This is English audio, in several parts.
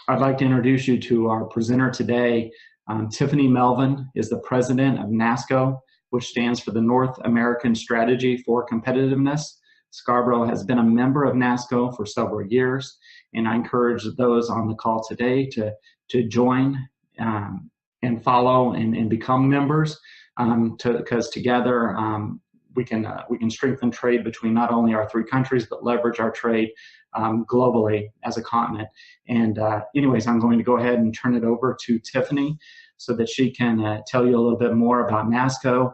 I'd like to introduce you to our presenter today. Tiffany Melvin is the president of NASCO, which stands for the North American Strategy for Competitiveness. Scarborough has been a member of NASCO for several years, and I encourage those on the call today to join and follow and become members, because together we can strengthen trade between not only our three countries, but leverage our trade globally as a continent. And anyways, I'm going to go ahead and turn it over to Tiffany so that she can tell you a little bit more about NASCO,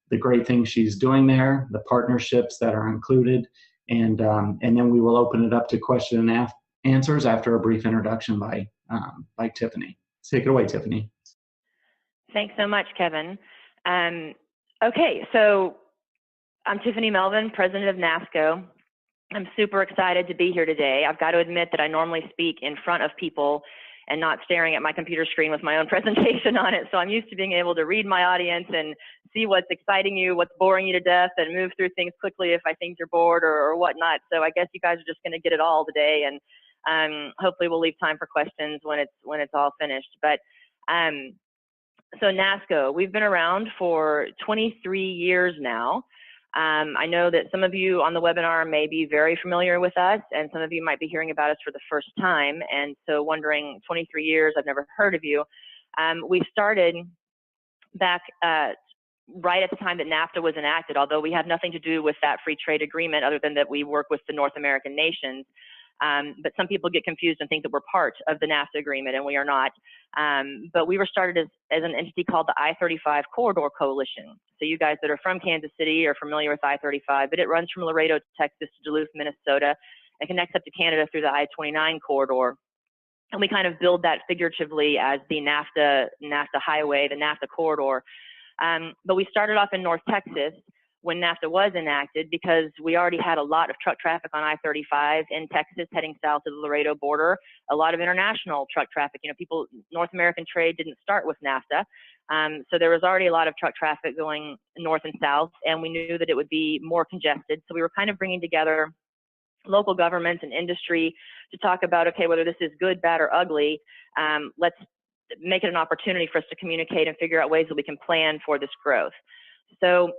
the great things she's doing there, the partnerships that are included, and then we will open it up to question and answers after a brief introduction by Tiffany. Take it away, Tiffany. Thanks so much, Kevin. Okay, so I'm Tiffany Melvin, president of NASCO. I'm super excited to be here today. I've got to admit that I normally speak in front of people and not staring at my computer screen with my own presentation on it. So I'm used to being able to read my audience and see what's exciting you, what's boring you to death, and move through things quickly if I think you're bored or whatnot. So I guess you guys are just going to get it all today, and hopefully we'll leave time for questions when it's all finished. But so NASCO, we've been around for 23 years now. I know that some of you on the webinar may be very familiar with us, and some of you might be hearing about us for the first time, and so wondering, 23 years, I've never heard of you. We started back right at the time that NAFTA was enacted, although we have nothing to do with that free trade agreement other than that we work with the North American nations. But some people get confused and think that we're part of the NAFTA agreement, and we are not. But we were started as an entity called the I-35 Corridor Coalition. So you guys that are from Kansas City are familiar with I-35, but it runs from Laredo, Texas to Duluth, Minnesota, and connects up to Canada through the I-29 corridor. And we kind of build that figuratively as the NAFTA highway, the NAFTA corridor. But we started off in North Texas when NAFTA was enacted, because we already had a lot of truck traffic on I-35 in Texas heading south to the Laredo border, a lot of international truck traffic. You know, North American trade didn't start with NAFTA. So there was already a lot of truck traffic going north and south, and we knew that it would be more congested. So we were kind of bringing together local governments and industry to talk about, okay, whether this is good, bad, or ugly, let's make it an opportunity for us to communicate and figure out ways that we can plan for this growth. So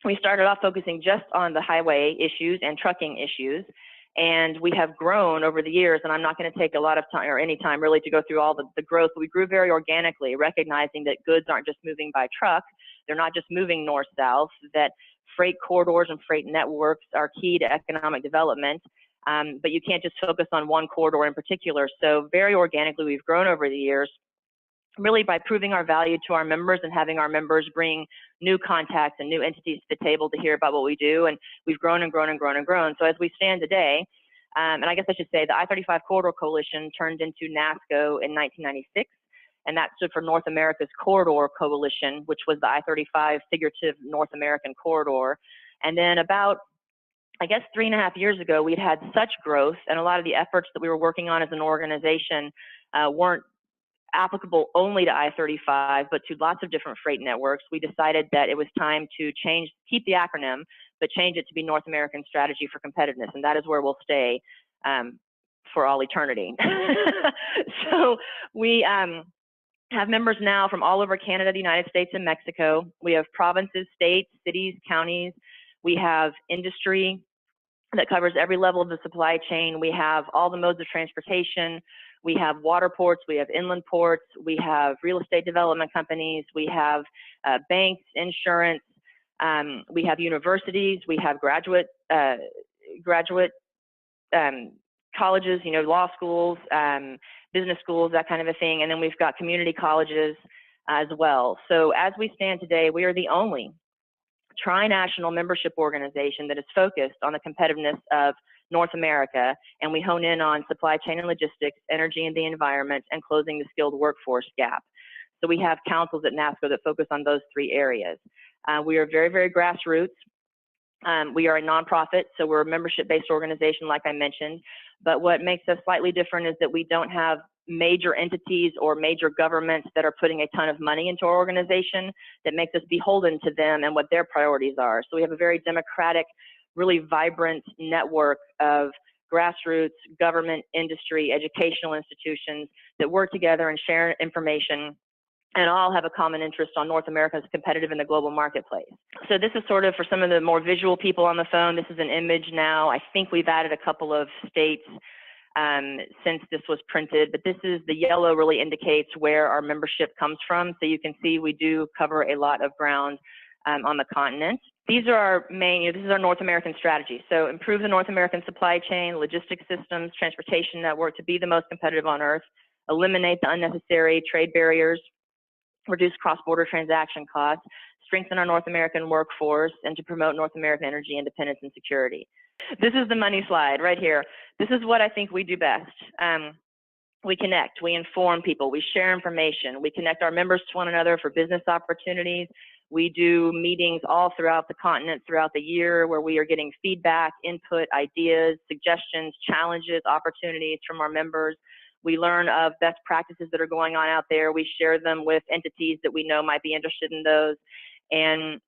we started off focusing just on the highway issues and trucking issues, and we have grown over the years, and I'm not going to take a lot of time or any time really to go through all the growth, but we grew very organically, recognizing that goods aren't just moving by truck, they're not just moving north-south, that freight corridors and freight networks are key to economic development, but you can't just focus on one corridor in particular. So very organically, we've grown over the years, really by proving our value to our members and having our members bring new contacts and new entities to the table to hear about what we do. And we've grown and grown and grown and grown. So as we stand today, and I guess I should say the I-35 Corridor Coalition turned into NASCO in 1996, and that stood for North America's Corridor Coalition, which was the I-35 figurative North American corridor. And then about, I guess, 3.5 years ago, we'd had such growth, and a lot of the efforts that we were working on as an organization weren't applicable only to I-35, but to lots of different freight networks. We decided that it was time to keep the acronym, but change it to be North American Strategy for Competitiveness, and that is where we'll stay for all eternity. So we have members now from all over Canada, the United States, and Mexico. We have provinces, states, cities, counties. We have industry that covers every level of the supply chain. We have all the modes of transportation. We have water ports, we have inland ports, we have real estate development companies, we have banks, insurance, we have universities, we have graduate colleges, you know, law schools, business schools, that kind of a thing, and then we've got community colleges as well. So as we stand today, we are the only tri-national membership organization that is focused on the competitiveness of North America, and we hone in on supply chain and logistics, energy and the environment, and closing the skilled workforce gap. So we have councils at NASCO that focus on those three areas. We are very, very grassroots. We are a nonprofit, so we're a membership-based organization, like I mentioned. But what makes us slightly different is that we don't have major entities or major governments that are putting a ton of money into our organization that makes us beholden to them and what their priorities are. So we have a very democratic, really vibrant network of grassroots, government, industry, educational institutions that work together and share information, and all have a common interest on North America's competitive in the global marketplace. So this is sort of, for some of the more visual people on the phone, this is an image now. I think we've added a couple of states since this was printed, but this is, the yellow really indicates where our membership comes from. So you can see we do cover a lot of ground on the continent. These are our main, this is our North American strategy. So improve the North American supply chain, logistics systems, transportation network to be the most competitive on earth, eliminate the unnecessary trade barriers, reduce cross-border transaction costs, strengthen our North American workforce, and to promote North American energy independence and security. This is the money slide right here. This is what I think we do best. We connect, we inform people, we share information, we connect our members to one another for business opportunities. We do meetings all throughout the continent throughout the year where we are getting feedback, input, ideas, suggestions, challenges, opportunities from our members. We learn of best practices that are going on out there. We share them with entities that we know might be interested in those. And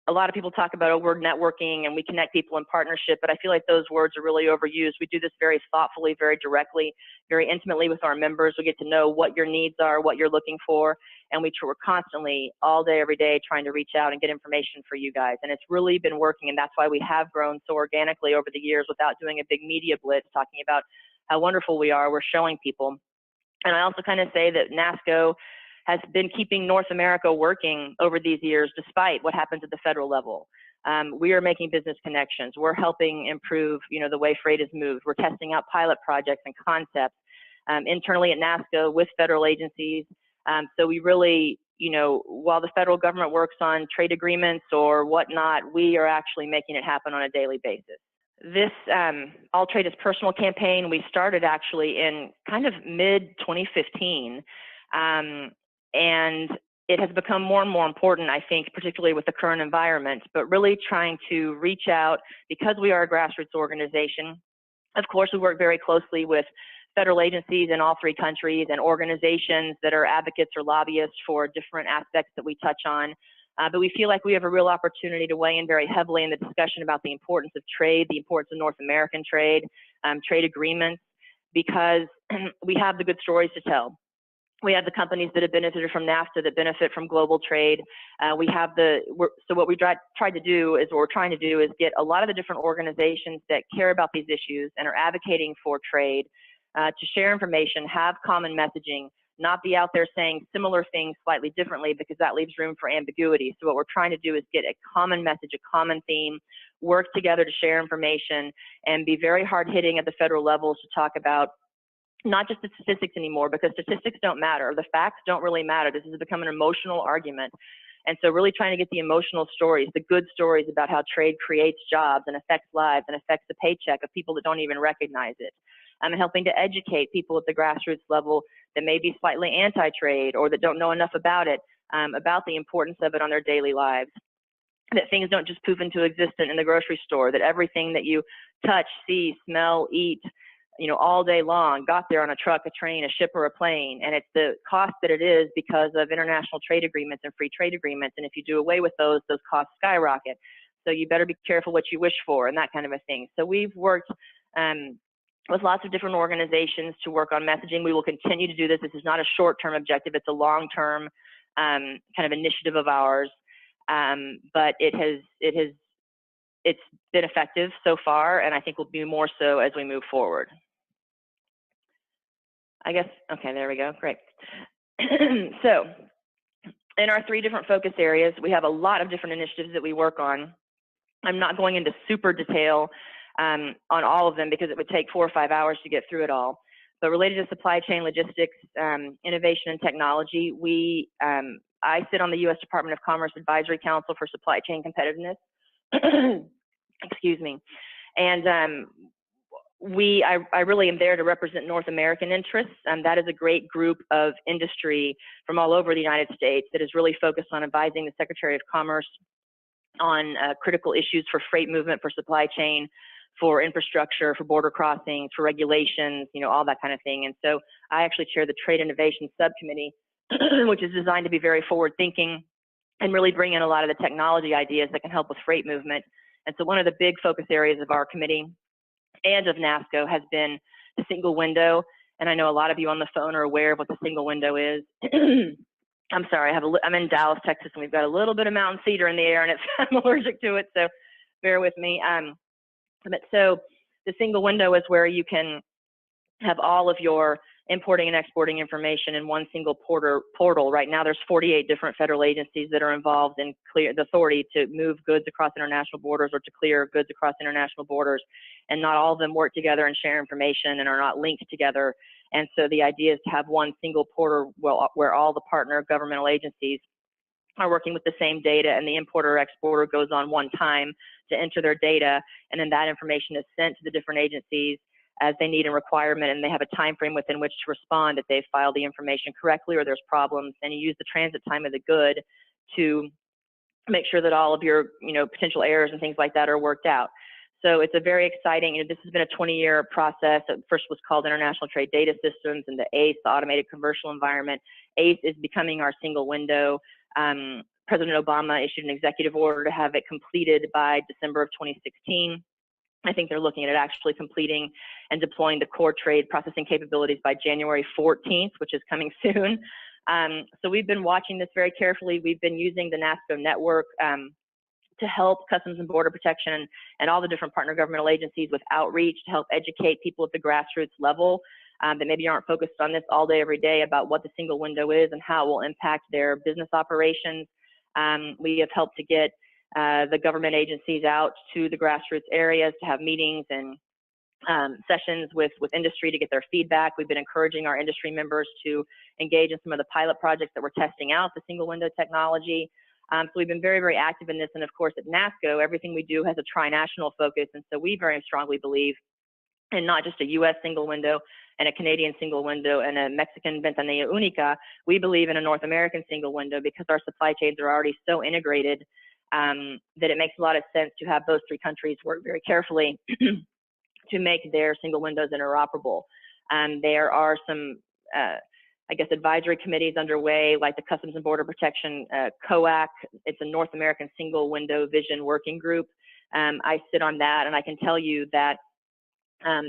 a lot of people talk about a word networking and we connect people in partnership, but I feel like those words are really overused. We do this very thoughtfully, very directly, very intimately with our members. We get to know what your needs are, what you're looking for, and we're constantly, all day, every day, trying to reach out and get information for you guys. And it's really been working, and that's why we have grown so organically over the years without doing a big media blitz, talking about how wonderful we are. We're showing people. And I also kind of say that NASCO has been keeping North America working over these years, despite what happens at the federal level. We are making business connections. We're helping improve, the way freight is moved. We're testing out pilot projects and concepts internally at NASCO with federal agencies. So we really, while the federal government works on trade agreements or whatnot, we are actually making it happen on a daily basis. This All Trade is Personal campaign, we started actually in kind of mid-2015. And it has become more and more important, I think, particularly with the current environment, but really trying to reach out because we are a grassroots organization. Of course, we work very closely with federal agencies in all three countries and organizations that are advocates or lobbyists for different aspects that we touch on. But we feel like we have a real opportunity to weigh in very heavily in the discussion about the importance of trade, the importance of North American trade, trade agreements, because we have the good stories to tell. We have the companies that have benefited from NAFTA that benefit from global trade. So what we tried to do is, what we're trying to do is get a lot of the different organizations that care about these issues and are advocating for trade to share information, have common messaging, not be out there saying similar things slightly differently, because that leaves room for ambiguity. So what we're trying to do is get a common message, a common theme, work together to share information, and be very hard-hitting at the federal levels to talk about not just the statistics anymore, because statistics don't matter. The facts don't really matter. This has become an emotional argument. And so really trying to get the emotional stories, the good stories about how trade creates jobs and affects lives and affects the paycheck of people that don't even recognize it. And helping to educate people at the grassroots level that may be slightly anti-trade or that don't know enough about it, about the importance of it on their daily lives. That things don't just poof into existence in the grocery store, that everything that you touch, see, smell, eat, all day long, got there on a truck, a train, a ship, or a plane, and it's the cost that it is because of international trade agreements and free trade agreements, and if you do away with those costs skyrocket. So you better be careful what you wish for and that kind of a thing. So we've worked with lots of different organizations to work on messaging. We will continue to do this. This is not a short-term objective. It's a long-term kind of initiative of ours, but it's been effective so far, and I think will be more so as we move forward. I guess, okay, there we go, great. So in our three different focus areas, we have a lot of different initiatives that we work on. I'm not going into super detail on all of them because it would take 4 or 5 hours to get through it all. But related to supply chain logistics, innovation and technology, I sit on the U.S. Department of Commerce Advisory Council for Supply Chain Competitiveness. Excuse me. And I really am there to represent North American interests. That is a great group of industry from all over the United States that is really focused on advising the Secretary of Commerce on critical issues for freight movement, for supply chain, for infrastructure, for border crossings, for regulations, all that kind of thing. And so I actually chair the Trade Innovation Subcommittee, which is designed to be very forward-thinking and really bring in a lot of the technology ideas that can help with freight movement. And so one of the big focus areas of our committee and of NASCO has been the single window. And I know a lot of you on the phone are aware of what the single window is. I'm sorry, I'm in Dallas, Texas, and we've got a little bit of mountain cedar in the air, and I'm allergic to it, so bear with me. But so the single window is where you can have all of your importing and exporting information in one single portal. Right now, there's 48 different federal agencies that are involved in the authority to move goods across international borders or to clear goods across international borders. And not all of them work together and share information and are not linked together. And so the idea is to have one single portal where all the partner governmental agencies are working with the same data, and the importer or exporter goes on one time to enter their data, and then that information is sent to the different agencies as they need a requirement, and they have a time frame within which to respond if they've filed the information correctly or there's problems. And you use the transit time of the good to make sure that all of your potential errors and things like that are worked out. So it's a very exciting, this has been a 20-year process. It first was called International Trade Data Systems, and the ACE, the Automated Commercial Environment. ACE is becoming our single window. President Obama issued an executive order to have it completed by December of 2016. I think they're looking at actually completing and deploying the core trade processing capabilities by January 14th, which is coming soon. So we've been watching this very carefully. We've been using the NASCO network to help Customs and Border Protection and all the different partner governmental agencies with outreach to help educate people at the grassroots level that maybe aren't focused on this all day, every day about what the single window is and how it will impact their business operations. We have helped to get the government agencies out to the grassroots areas to have meetings and sessions with industry to get their feedback. We've been encouraging our industry members to engage in some of the pilot projects that we're testing out the single window technology. So we've been very, very active in this. And of course, at NASCO, everything we do has a tri-national focus. And so we very strongly believe in not just a US single window and a Canadian single window and a Mexican ventanilla única. We believe in a North American single window because our supply chains are already so integrated that it makes a lot of sense to have those three countries work very carefully to make their single windows interoperable. There are some, I guess, advisory committees underway, like the Customs and Border Protection COAC. It's a North American Single Window Vision Working Group. I sit on that, and I can tell you that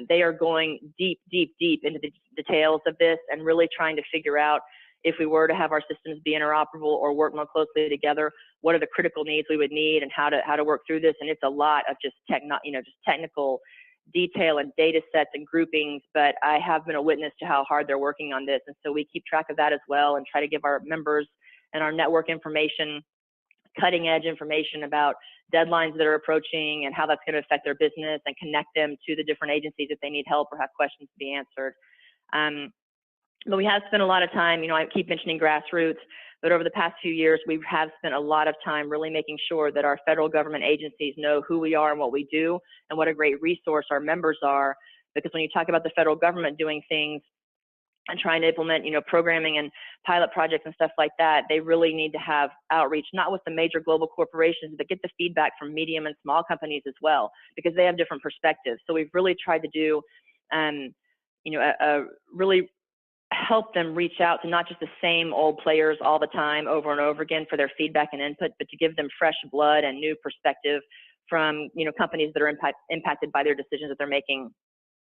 they are going deep, deep, deep into the details of this and really trying to figure out if we were to have our systems be interoperable or work more closely together, what are the critical needs we would need and how to work through this. And it's a lot of just technical detail and data sets and groupings, but I have been a witness to how hard they're working on this. And so we keep track of that as well and try to give our members and our network information, cutting edge information about deadlines that are approaching and how that's going to affect their business and connect them to the different agencies if they need help or have questions to be answered. But we have spent a lot of time, I keep mentioning grassroots, but over the past few years, we have spent a lot of time really making sure that our federal government agencies know who we are and what we do and what a great resource our members are. Because when you talk about the federal government doing things and trying to implement, programming and pilot projects and stuff like that, they really need to have outreach, not with the major global corporations, but get the feedback from medium and small companies as well, because they have different perspectives. So we've really tried to do, really help them reach out to not just the same old players all the time over and over again for their feedback and input, but to give them fresh blood and new perspective from companies that are impacted by their decisions that they're making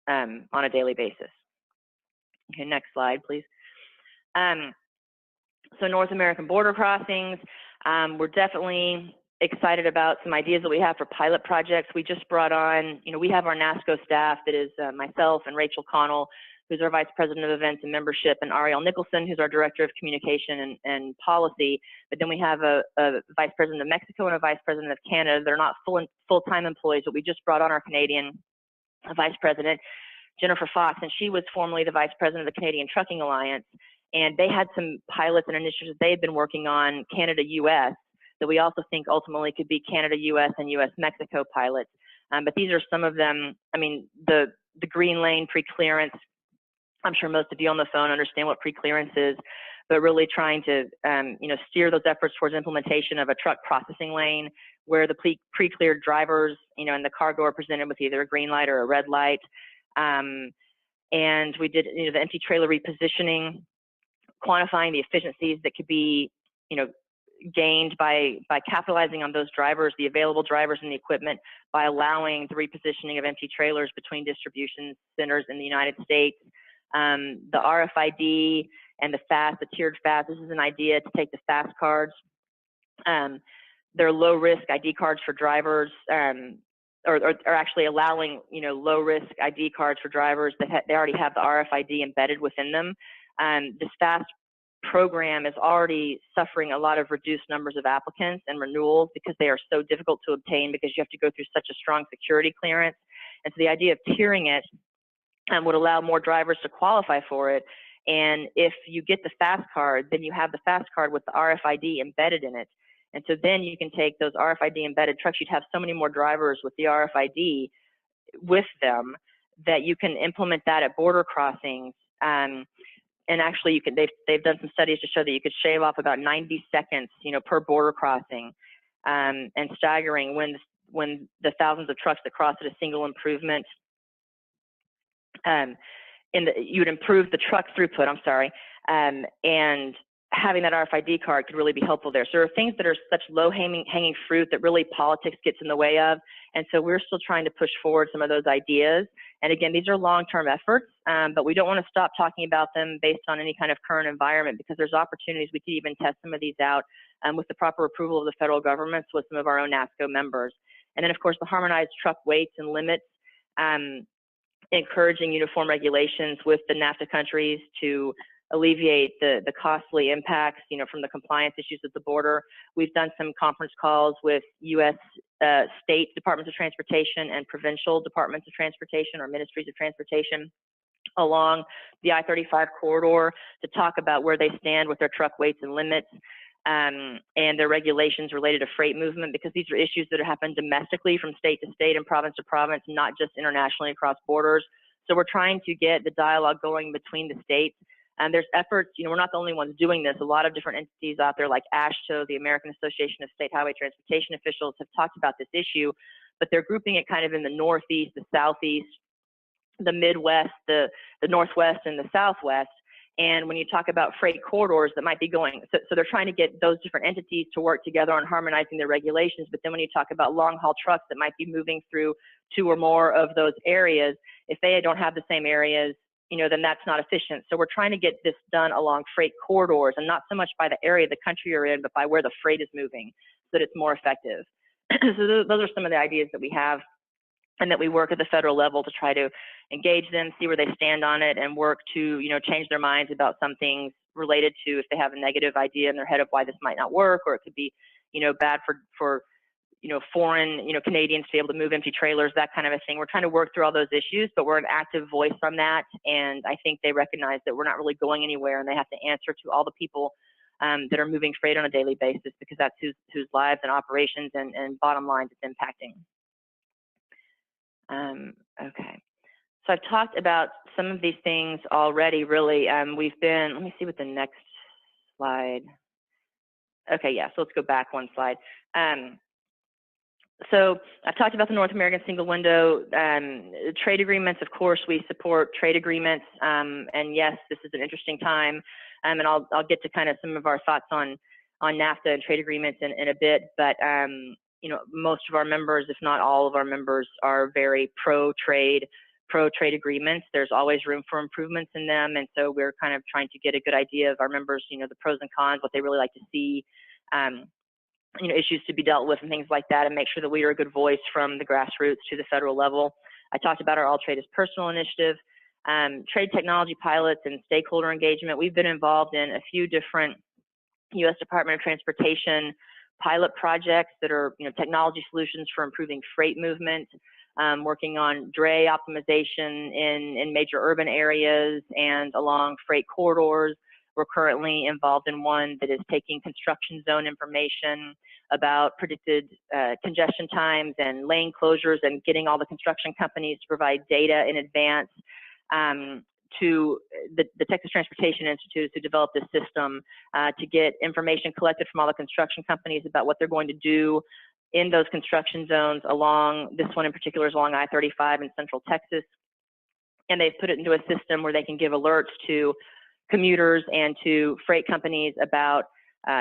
on a daily basis. Okay, next slide, please. So North American border crossings, we're definitely excited about some ideas that we have for pilot projects. We just brought on, we have our NASCO staff that is myself and Rachel Connell, who's our Vice President of Events and Membership, and Ariel Nicholson, who's our Director of Communication and Policy. But then we have a Vice President of Mexico and a Vice President of Canada. They're not full-time employees, but we just brought on our Canadian Vice President, Jennifer Fox, and she was formerly the Vice President of the Canadian Trucking Alliance. And they had some pilots and initiatives they had been working on, Canada-US, that we also think ultimately could be Canada-US and US-Mexico pilots. But these are some of them. I mean, the green lane pre-clearance, I'm sure most of you on the phone understand what pre-clearance is, but really trying to steer those efforts towards implementation of a truck processing lane where the pre-cleared drivers, and the cargo are presented with either a green light or a red light. And we did the empty trailer repositioning, quantifying the efficiencies that could be gained by capitalizing on those drivers, the available drivers and the equipment, by allowing the repositioning of empty trailers between distribution centers in the United States. The RFID and the FAST, the tiered FAST, this is an idea to take the FAST cards. They're low-risk ID cards for drivers, or actually allowing, low-risk ID cards for drivers that they already have the RFID embedded within them. This FAST program is already suffering a lot of reduced numbers of applicants and renewals because they are so difficult to obtain, because you have to go through such a strong security clearance. And so the idea of tiering it would allow more drivers to qualify for it. And if you get the FAST card, then you have the FAST card with the RFID embedded in it. And so then you can take those RFID embedded trucks. You'd have so many more drivers with the RFID with them that you can implement that at border crossings. And actually, they've done some studies to show that you could shave off about 90 seconds, per border crossing, and staggering when the thousands of trucks that cross at a single improvement. You would improve the truck throughput. I'm sorry, and having that RFID card could really be helpful there. So there are things that are such low-hanging fruit that really politics gets in the way of, and so we're still trying to push forward some of those ideas. And again, these are long-term efforts, but we don't want to stop talking about them based on any kind of current environment, because there's opportunities we could even test some of these out with the proper approval of the federal government with some of our own NASCO members. And then, of course, the harmonized truck weights and limits, encouraging uniform regulations with the NAFTA countries to alleviate the costly impacts, from the compliance issues at the border. We've done some conference calls with U.S. State Departments of Transportation and provincial departments of transportation or ministries of transportation along the I-35 corridor to talk about where they stand with their truck weights and limits, and their regulations related to freight movement, because these are issues that happen domestically from state to state and province to province, not just internationally across borders. So we're trying to get the dialogue going between the states. And there's efforts, we're not the only ones doing this. A lot of different entities out there like AASHTO, the American Association of State Highway Transportation Officials, have talked about this issue, but they're grouping it kind of in the Northeast, the Southeast, the Midwest, the Northwest, and the Southwest. And when you talk about freight corridors that might be going, so they're trying to get those different entities to work together on harmonizing their regulations. But then when you talk about long haul trucks that might be moving through 2 or more of those areas, if they don't have the same areas, then that's not efficient. So we're trying to get this done along freight corridors, and not so much by the area of the country you're in, but by where the freight is moving, so that it's more effective. So those are some of the ideas that we have, and that we work at the federal level to try to engage them, see where they stand on it, and work to, change their minds about some things related to if they have a negative idea in their head of why this might not work, or it could be, bad for foreign, Canadians to be able to move empty trailers, that kind of a thing. We're trying to work through all those issues, but we're an active voice on that. And I think they recognize that we're not really going anywhere, and they have to answer to all the people that are moving freight on a daily basis, because that's whose lives and operations and bottom lines it's impacting. Okay. So I've talked about some of these things already, really. Let me see what the next slide. Okay, yeah, so let's go back one slide. So I've talked about the North American single window, trade agreements. Of course, we support trade agreements, and yes, this is an interesting time, and I'll get to kind of some of our thoughts on NAFTA and trade agreements in a bit. But most of our members, if not all of our members, are very pro-trade agreements. There's always room for improvements in them, and so we're kind of trying to get a good idea of our members, the pros and cons, what they really like to see. Issues to be dealt with and things like that, and make sure that we are a good voice from the grassroots to the federal level. I talked about our All Trade is Personal initiative, trade technology pilots and stakeholder engagement. We've been involved in a few different U.S. Department of Transportation pilot projects that are, technology solutions for improving freight movement, working on dray optimization in major urban areas and along freight corridors. We're currently involved in one that is taking construction zone information about predicted congestion times and lane closures, and getting all the construction companies to provide data in advance to the Texas Transportation Institute to develop this system to get information collected from all the construction companies about what they're going to do in those construction zones along, this one in particular is along I-35 in Central Texas. And they've put it into a system where they can give alerts to commuters and to freight companies about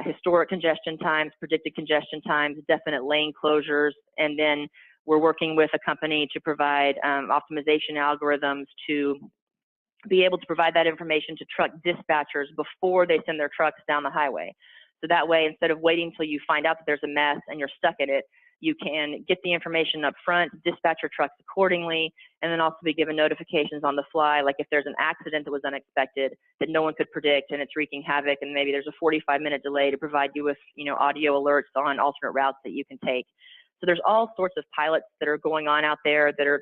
historic congestion times, predicted congestion times, definite lane closures, and then we're working with a company to provide optimization algorithms to be able to provide that information to truck dispatchers before they send their trucks down the highway. So that way, instead of waiting until you find out that there's a mess and you're stuck in it, you can get the information up front, dispatch your trucks accordingly, and then also be given notifications on the fly, like if there's an accident that was unexpected that no one could predict and it's wreaking havoc, and maybe there's a 45-minute delay to provide you with, audio alerts on alternate routes that you can take. So there's all sorts of pilots that are going on out there that are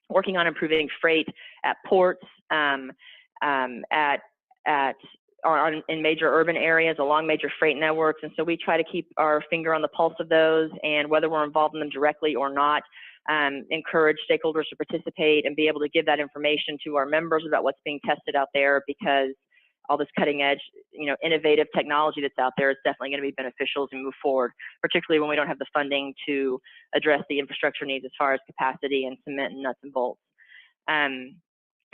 working on improving freight at ports, in major urban areas along major freight networks. And so we try to keep our finger on the pulse of those, and whether we're involved in them directly or not, encourage stakeholders to participate and be able to give that information to our members about what's being tested out there, because all this cutting edge, innovative technology that's out there is definitely going to be beneficial as we move forward, particularly when we don't have the funding to address the infrastructure needs as far as capacity and cement and nuts and bolts.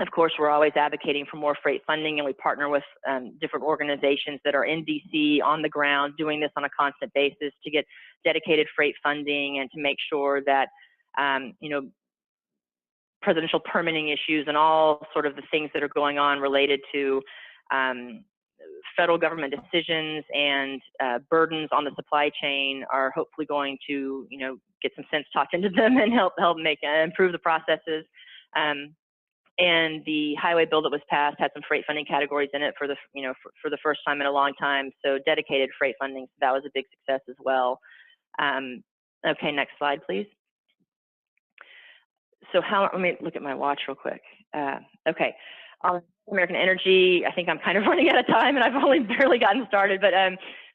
Of course, we're always advocating for more freight funding, and we partner with different organizations that are in DC on the ground doing this on a constant basis to get dedicated freight funding and to make sure that, presidential permitting issues and all sort of the things that are going on related to federal government decisions and burdens on the supply chain are hopefully going to, get some sense talked into them and help improve the processes. And the highway bill that was passed had some freight funding categories in it for the, for the first time in a long time. So dedicated freight funding, so that was a big success as well. Okay, next slide, please. So let me look at my watch real quick. Okay, American Energy, I think I'm kind of running out of time and I've only barely gotten started, but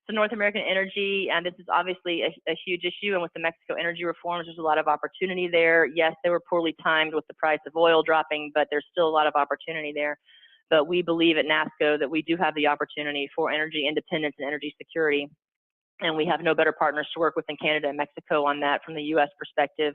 so North American Energy, and this is obviously a huge issue, and with the Mexico energy reforms, there's a lot of opportunity there. Yes, they were poorly timed with the price of oil dropping, but there's still a lot of opportunity there. But we believe at NASCO that we do have the opportunity for energy independence and energy security, and we have no better partners to work with than Canada and Mexico on that from the U.S. perspective.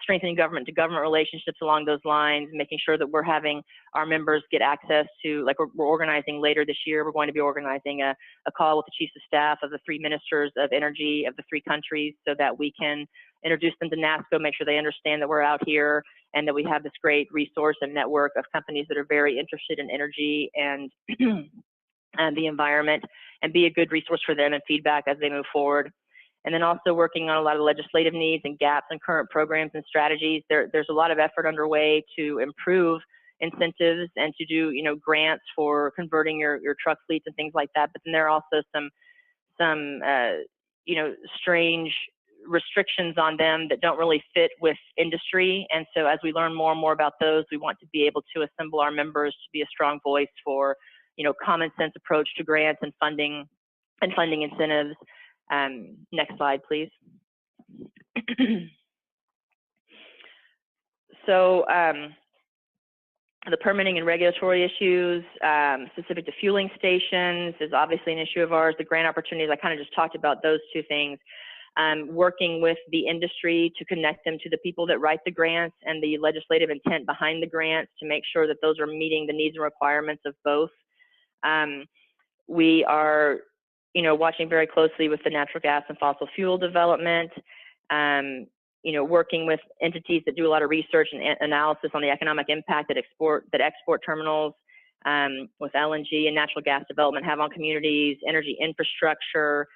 Strengthening government-to-government relationships along those lines, making sure that we're having our members get access to, like we're organizing later this year, we're going to be organizing a call with the chiefs of staff of the three ministers of energy of the three countries so that we can introduce them to NASCO, make sure they understand that we're out here and that we have this great resource and network of companies that are very interested in energy and, and the environment, and be a good resource for them and feedback as they move forward. And then also working on a lot of legislative needs and gaps in current programs and strategies. There's a lot of effort underway to improve incentives and to do, grants for converting your truck fleets and things like that. But then there are also some strange restrictions on them that don't really fit with industry. And so as we learn more and more about those, we want to be able to assemble our members to be a strong voice for, common sense approach to grants and funding incentives. Next slide, please. So the permitting and regulatory issues specific to fueling stations is obviously an issue of ours. The grant opportunities, I kind of just talked about those two things. Working with the industry to connect them to the people that write the grants and the legislative intent behind the grants to make sure that those are meeting the needs and requirements of both. We are watching very closely with the natural gas and fossil fuel development, working with entities that do a lot of research and analysis on the economic impact that export terminals with LNG and natural gas development have on communities, energy infrastructure,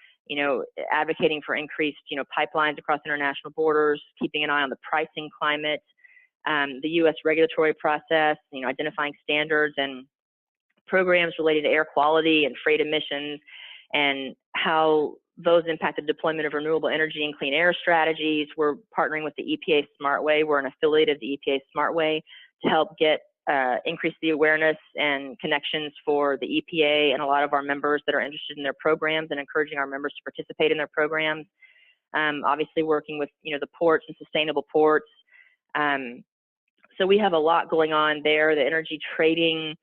advocating for increased, pipelines across international borders, keeping an eye on the pricing climate, the U.S. regulatory process, identifying standards and programs related to air quality and freight emissions, and how those impact the deployment of renewable energy and clean air strategies. We're partnering with the EPA Smart Way. We're an affiliate of the EPA Smart Way to help increase the awareness and connections for the EPA and a lot of our members that are interested in their programs, and encouraging our members to participate in their programs. Obviously working with, the ports and sustainable ports. So we have a lot going on there. The energy trading,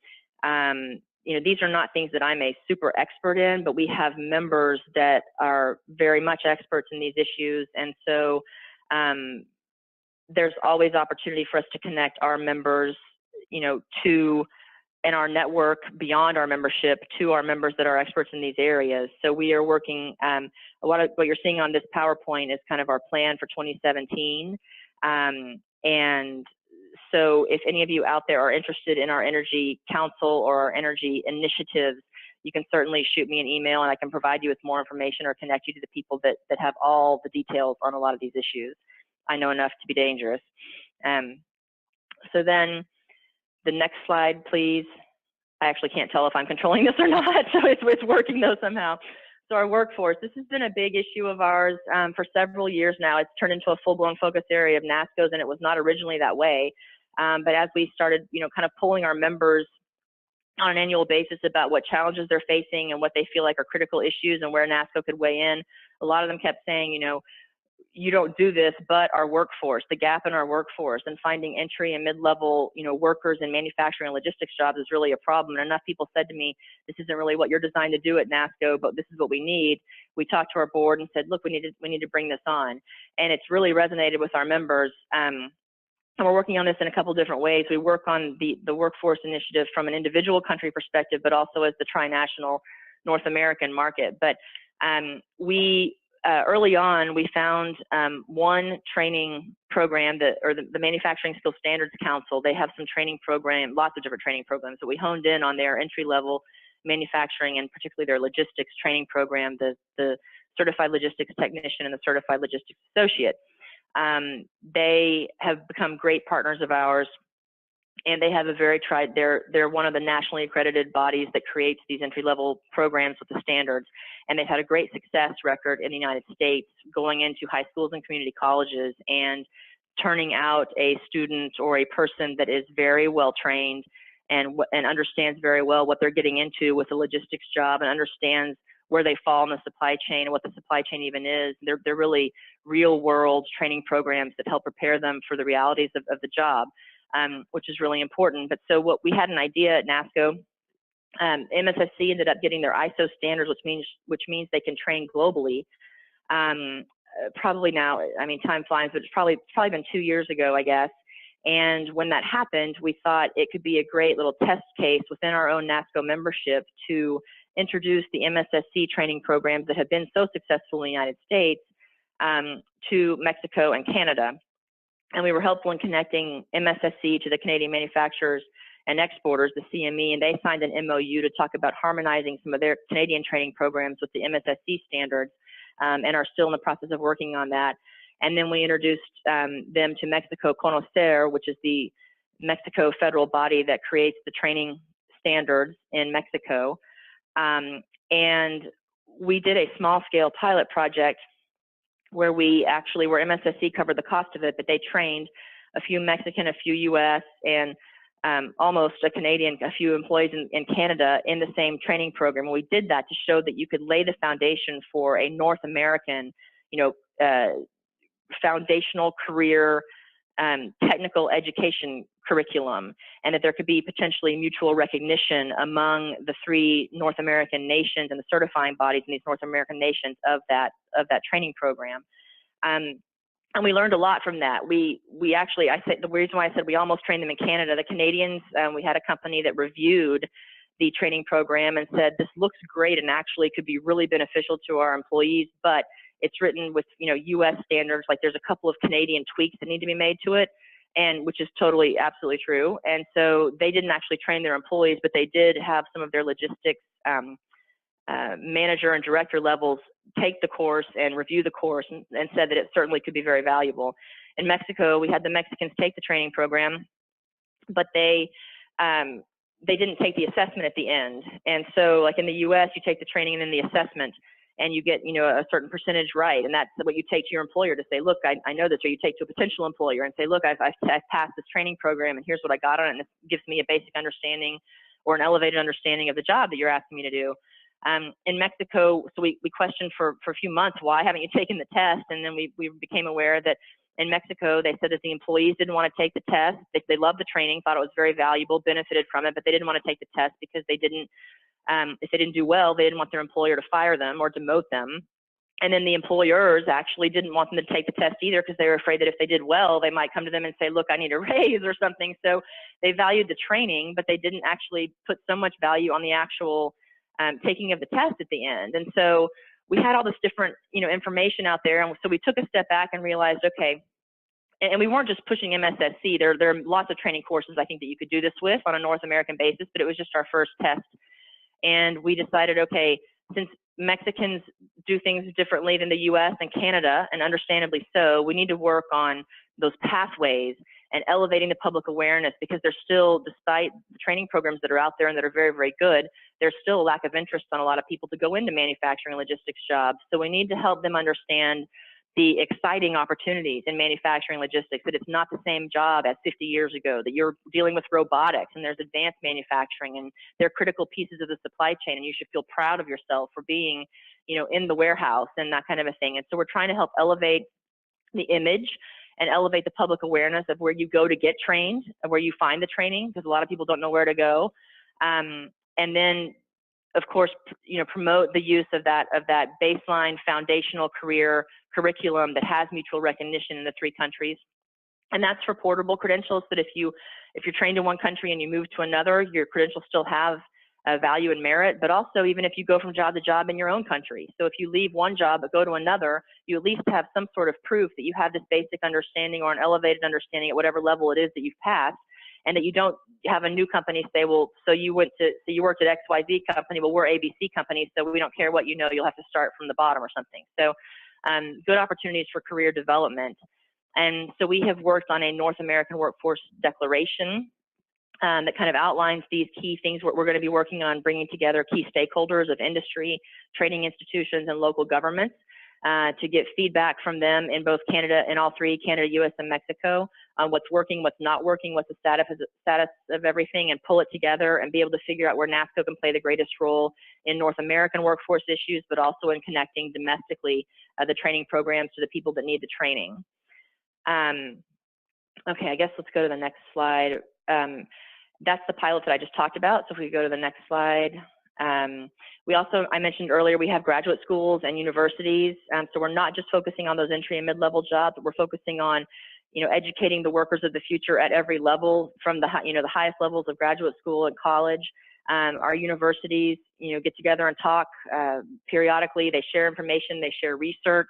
these are not things that I'm a super expert in, but we have members that are very much experts in these issues. And so there's always opportunity for us to connect our members, to and our network beyond our membership to our members that are experts in these areas. So we are working, a lot of what you're seeing on this PowerPoint is kind of our plan for 2017. And so if any of you out there are interested in our Energy Council or our energy initiatives, you can certainly shoot me an email and I can provide you with more information or connect you to the people that have all the details on a lot of these issues. I know enough to be dangerous. So then the next slide, please. I actually can't tell if I'm controlling this or not, so it's working though somehow. So our workforce, this has been a big issue of ours for several years now. It's turned into a full-blown focus area of NASCO's, and it was not originally that way. But as we started, kind of polling our members on an annual basis about what challenges they're facing and what they feel like are critical issues and where NASCO could weigh in, a lot of them kept saying, you don't do this, but our workforce, the gap in our workforce, and finding entry and mid-level, workers in manufacturing and logistics jobs is really a problem. And enough people said to me, this isn't really what you're designed to do at NASCO, but this is what we need. We talked to our board and said, look, we need to bring this on. And it's really resonated with our members. And we're working on this in a couple different ways. We work on the workforce initiative from an individual country perspective, but also as the tri-national North American market. But early on, we found one training program the Manufacturing Skills Standards Council. They have some training program, lots of different training programs. So we honed in on their entry-level manufacturing and particularly their logistics training program, the Certified Logistics Technician and the Certified Logistics Associate. They have become great partners of ours. And they have they're one of the nationally accredited bodies that creates these entry-level programs with the standards. And they've had a great success record in the United States going into high schools and community colleges and turning out a student or a person that is very well trained and understands very well what they're getting into with a logistics job and understands where they fall in the supply chain and what the supply chain even is. They're really real-world training programs that help prepare them for the realities of the job. Which is really important. But so we had an idea at NASCO. MSSC ended up getting their ISO standards, which means they can train globally. Probably now, time flies, but it's probably been 2 years ago, I guess. And when that happened, we thought it could be a great little test case within our own NASCO membership to introduce the MSSC training programs that have been so successful in the United States to Mexico and Canada. And we were helpful in connecting MSSC to the Canadian Manufacturers and Exporters, the CME, and they signed an MOU to talk about harmonizing some of their Canadian training programs with the MSSC standards, and are still in the process of working on that. And then we introduced them to Mexico Conocer, which is the Mexico federal body that creates the training standards in Mexico. And we did a small-scale pilot project where MSSC covered the cost of it, but they trained a few Mexican, a few U.S., and almost a Canadian, a few employees in Canada in the same training program. And we did that to show that you could lay the foundation for a North American, foundational career technical education curriculum, and that there could be potentially mutual recognition among the 3 North American nations and the certifying bodies in these North American nations of that training program. And we learned a lot from that. The reason why I said we almost trained them in Canada, the Canadians, we had a company that reviewed the training program and said, this looks great and actually could be really beneficial to our employees, but it's written with, U.S. standards. Like there's a couple of Canadian tweaks that need to be made to it, and which is totally, absolutely true. And so they didn't actually train their employees, but they did have some of their logistics manager and director levels take the course and review the course and said that it certainly could be very valuable. In Mexico, we had the Mexicans take the training program, but they didn't take the assessment at the end. And so like in the U.S., you take the training and then the assessment, and you get, a certain percentage right. And that's what you take to your employer to say, look, I know this, or you take to a potential employer and say, look, I've passed this training program and here's what I got on it. And it gives me a basic understanding or an elevated understanding of the job that you're asking me to do. In Mexico, so we questioned for a few months, why haven't you taken the test? And then we became aware that in Mexico, they said that the employees didn't want to take the test. They loved the training, thought it was very valuable, benefited from it, but they didn't want to take the test because if they didn't do well, they didn't want their employer to fire them or demote them. And then the employers actually didn't want them to take the test either because they were afraid that if they did well, they might come to them and say, look, I need a raise or something. So they valued the training, but they didn't actually put so much value on the actual taking of the test at the end. And so we had all this different, information out there. And so we took a step back and realized, okay, and we weren't just pushing MSSC. There are lots of training courses I think that you could do this with on a North American basis, but it was just our first test. And we decided, okay, since Mexicans do things differently than the US and Canada, and understandably so, we need to work on those pathways and elevating the public awareness, because there's still, despite the training programs that are out there and that are very, very good, there's still a lack of interest on a lot of people to go into manufacturing and logistics jobs. So we need to help them understand the exciting opportunities in manufacturing logistics, that it's not the same job as 50 years ago, that you're dealing with robotics and there's advanced manufacturing and they're critical pieces of the supply chain, and you should feel proud of yourself for being, in the warehouse and that kind of a thing. And so we're trying to help elevate the image and elevate the public awareness of where you go to get trained, of where you find the training, because a lot of people don't know where to go. And then, of course, promote the use of that baseline foundational career curriculum that has mutual recognition in the 3 countries. And that's for portable credentials, that if you're trained in one country and you move to another, your credentials still have value and merit, but also even if you go from job to job in your own country. So if you leave one job but go to another, you at least have some sort of proof that you have this basic understanding or an elevated understanding at whatever level it is that you've passed, and that you don't have a new company say, well, so you worked at XYZ company, well, we're ABC company, so we don't care what you know, you'll have to start from the bottom or something. So good opportunities for career development. And so we have worked on a North American Workforce Declaration that kind of outlines these key things. We're going to be working on bringing together key stakeholders of industry, training institutions, and local governments to get feedback from them in both Canada, in all 3, Canada, US, and Mexico, on what's working, what's not working, what's the status of everything, and pull it together and be able to figure out where NASCO can play the greatest role in North American workforce issues, but also in connecting domestically the training programs to the people that need the training. Okay, I guess let's go to the next slide. That's the pilot that I just talked about. So if we go to the next slide. We also, I mentioned earlier, we have graduate schools and universities. So we're not just focusing on those entry and mid-level jobs, but we're focusing on, educating the workers of the future at every level, from the highest levels of graduate school and college. Our universities, get together and talk periodically. They share information, they share research.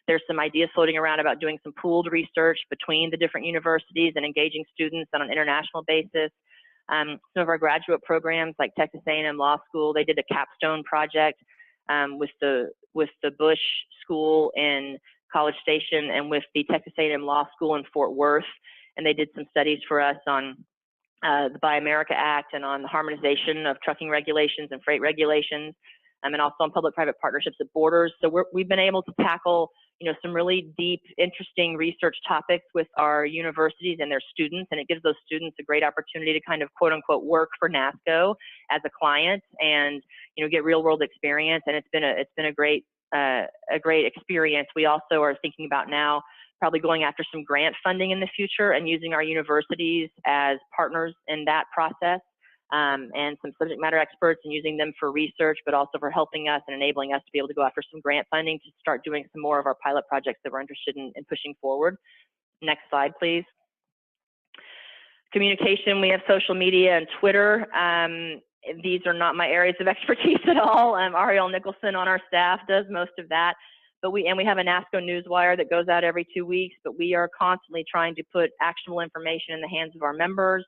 There's some ideas floating around about doing some pooled research between the different universities and engaging students on an international basis. Some of our graduate programs, like Texas A&M Law School, they did a capstone project with the Bush School in College Station and with the Texas A&M Law School in Fort Worth, and they did some studies for us on the Buy America Act and on the harmonization of trucking regulations and freight regulations, and also on public-private partnerships at borders. So we've been able to tackle, some really deep, interesting research topics with our universities and their students, and it gives those students a great opportunity to kind of quote-unquote work for NASCO as a client and, get real-world experience. And it's been a great experience. We also are thinking about now probably going after some grant funding in the future and using our universities as partners in that process, and some subject matter experts, and using them for research, but also for helping us and enabling us to be able to go after some grant funding to start doing some more of our pilot projects that we're interested in pushing forward. Next slide, please. Communication, we have social media and Twitter. These are not my areas of expertise at all. Ariel Nicholson on our staff does most of that. But we have a NASCO newswire that goes out every 2 weeks, but we are constantly trying to put actionable information in the hands of our members,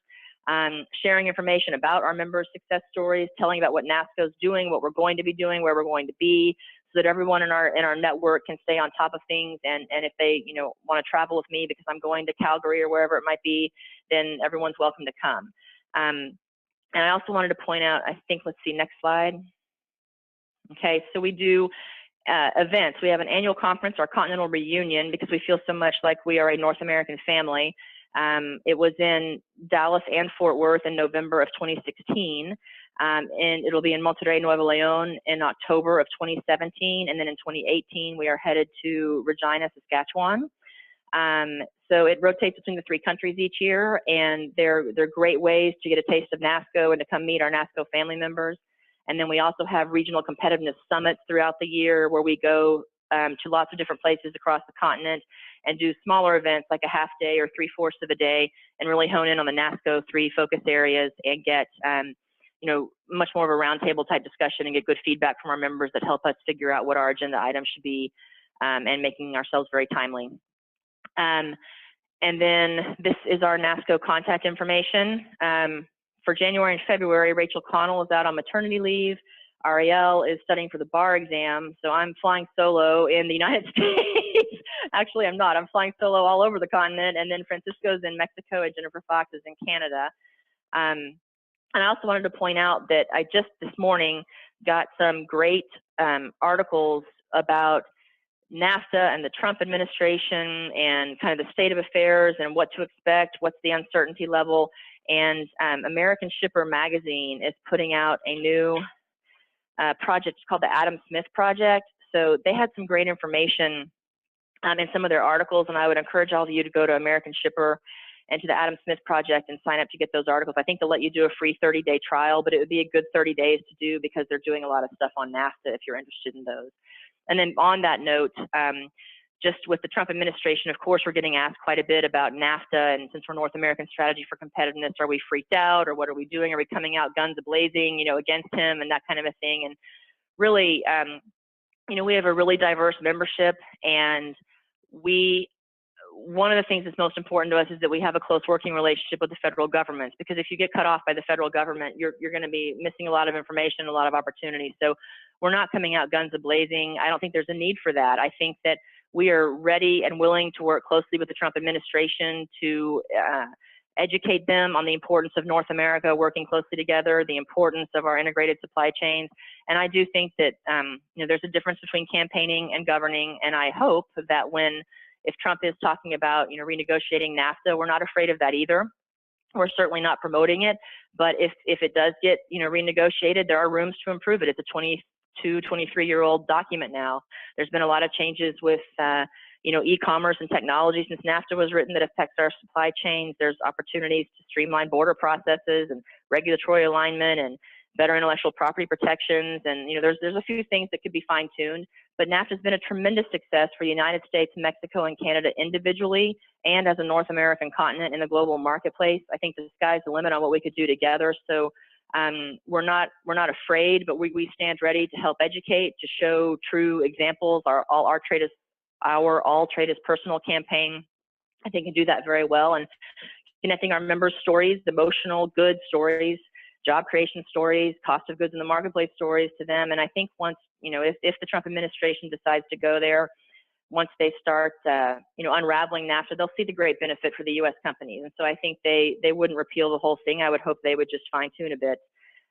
sharing information about our members' success stories, telling about what NASCO is doing, what we're going to be doing, where we're going to be, so that everyone in our network can stay on top of things. And if they want to travel with me because I'm going to Calgary or wherever it might be, then everyone's welcome to come. And I also wanted to point out, I think, let's see, next slide. Okay, so we do events. We have an annual conference, our Continental Reunion, because we feel so much like we are a North American family. It was in Dallas and Fort Worth in November of 2016, and it'll be in Monterrey, Nuevo Leon in October of 2017, and then in 2018 we are headed to Regina, Saskatchewan. So it rotates between the 3 countries each year, and they're great ways to get a taste of NASCO and to come meet our NASCO family members. And then we also have regional competitiveness summits throughout the year where we go to lots of different places across the continent and do smaller events like a half day or 3/4 of a day and really hone in on the NASCO 3 focus areas and get much more of a roundtable type discussion and get good feedback from our members that help us figure out what our agenda items should be and making ourselves very timely. And then this is our NASCO contact information. For January and February, Rachel Connell is out on maternity leave. Ariel is studying for the bar exam, so I'm flying solo in the United States. Actually, I'm not. I'm flying solo all over the continent, and then Francisco's in Mexico and Jennifer Fox is in Canada. And I also wanted to point out that I just this morning got some great articles about NAFTA and the Trump administration and kind of the state of affairs and what to expect, what's the uncertainty level. And American Shipper magazine is putting out a new project called the Adam Smith Project. So they had some great information in some of their articles, and I would encourage all of you to go to American Shipper and to the Adam Smith Project and sign up to get those articles. I think they'll let you do a free 30-day trial, but it would be a good 30 days to do because they're doing a lot of stuff on NAFTA if you're interested in those. And then on that note, just with the Trump administration, of course, we're getting asked quite a bit about NAFTA, and since we're North American Strategy for Competitiveness, are we freaked out, or what are we doing? Are we coming out guns a-blazing, against him and that kind of a thing? And really, we have a really diverse membership, and one of the things that's most important to us is that we have a close working relationship with the federal government, because if you get cut off by the federal government, you're going to be missing a lot of information, a lot of opportunities. So we're not coming out guns a-blazing. I don't think there's a need for that. I think that we are ready and willing to work closely with the Trump administration to educate them on the importance of North America working closely together, the importance of our integrated supply chains. And I do think that there's a difference between campaigning and governing, and I hope that if Trump is talking about renegotiating NAFTA, we're not afraid of that either. We're certainly not promoting it, but if it does get renegotiated, there are rooms to improve it. It's a 23-year-old document now. There's been a lot of changes with e-commerce and technology since NAFTA was written that affects our supply chains. There's opportunities to streamline border processes and regulatory alignment and better intellectual property protections. And there's a few things that could be fine-tuned. But NAFTA has been a tremendous success for the United States, Mexico, and Canada individually, and as a North American continent in the global marketplace. I think the sky's the limit on what we could do together. So we're not afraid, but we stand ready to help educate, to show true examples. Our All Trade is Personal campaign, I think, can do that very well, and connecting our members' stories, the emotional, good stories, job creation stories, cost of goods in the marketplace stories to them. And I think once, if the Trump administration decides to go there, once they start, unraveling NAFTA, they'll see the great benefit for the U.S. companies. And so I think they wouldn't repeal the whole thing. I would hope they would just fine tune a bit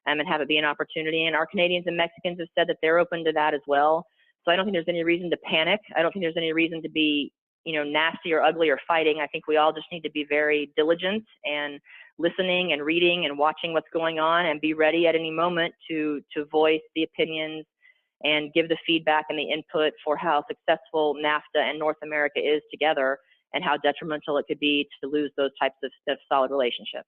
and have it be an opportunity. And our Canadians and Mexicans have said that they're open to that as well. So I don't think there's any reason to panic. I don't think there's any reason to be, nasty or ugly or fighting. I think we all just need to be very diligent and listening and reading and watching what's going on and be ready at any moment to voice the opinions and give the feedback and the input for how successful NAFTA and North America is together and how detrimental it could be to lose those types of solid relationships.